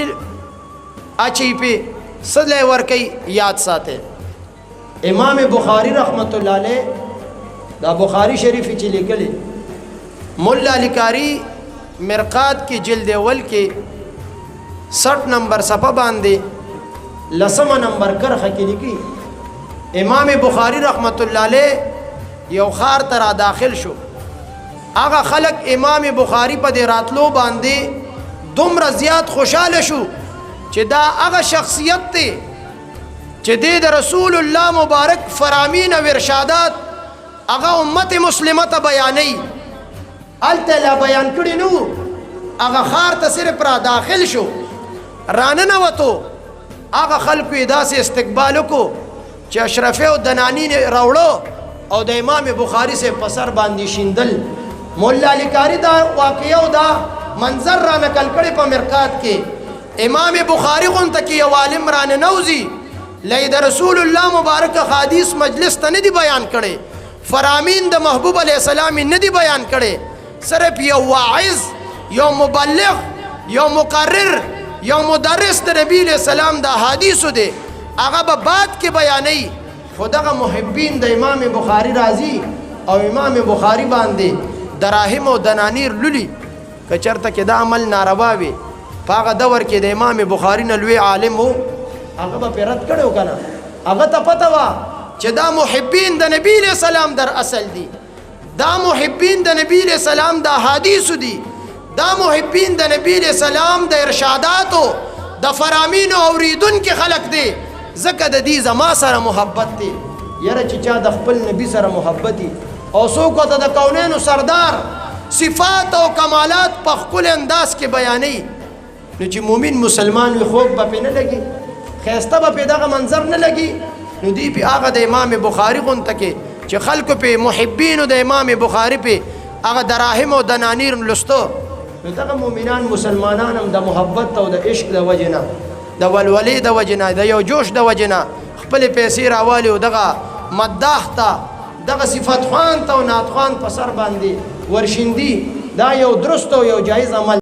مانی اچی پہ صدلے ورکی یاد ساتے امام بخاری رحمت اللہ علیہ دا بخاری شریف چلی گلی ملا علی کاری مرقات کی جلد اول کے 60 نمبر صفحہ باندے لسم نمبر کرخ کی لکی امام بخاری رحمت اللہ علیہ یو خار ترا داخل شو آغا خلق امام بخاری پا دے راتلو باندے دمر زیاد خوشحال شو چہ دا آغا شخصیت تے چہ دے دا رسول اللہ مبارک فرامین و ارشادات آغا امت مسلمت بیانی التلا بیان کری نو آغا خار تا صرف را داخل شو راننوتو آغا خلقو دا سے استقبالو کو چہ اشرفی و دنانی نے روڑو او دا امام بخاری سے پسر باندی شندل مولا علی کاری دا واقعیو دا منظر را نکل کڑی پا مرقات کے امام بخاری غنطا کی عوالم ران نوزی لئی دا رسول اللہ مبارک حدیث مجلس تا ندی بیان کڑے فرامین دا محبوب علیہ السلامی ندی بیان کڑے صرف یو واعظ یو مبلغ یو مقرر یو مدرس دا نبی علیہ السلام دا حدیثو دے آغا با بات کے بیانی خدا کا محبین دا امام بخاری راضی او امام بخاری باندے دراہم و دنانیر للی کچرتا کہ دا عمل نارواوی پاگا دور کے دا امام بخاری نلوی عالم ہو آغا با پیرت کڑے ہو کنا آغا تا پتا وا چہ دا محبین دا نبی علیہ السلام در اصل دی دا محبین دا نبی علیہ السلام دا حدیث دی دا محبین دا نبی علیہ السلام دا ارشاداتو دا فرامین و اوریدن کے خلق دے زکا دا دی زما سر محبت تے یرا چچا دا خپل نبی سر محبتی او سوکو تا دا کونین و سردار صفات و کمالات پا خکل انداز کے بیانی نو چی مومن مسلمان وی خوب با پی نلگی خیستا با پی دا منظر نلگی نو دی پی آغا دا امام بخاری خون تکے چی خلق پی محبین دا امام بخاری پی آغا دراہم و دنانیر لستو نو دا مومنان مسلمانان هم دا محبت و دا عشق دا وجنا دا ولولی دا وجنا دا یو جوش دا وجنا خپل پیسی راوالی و دا مداح تا دا صفت خوان تا و نات خوان پسر باندی ورشندی دا یو درست و یو جائز عمل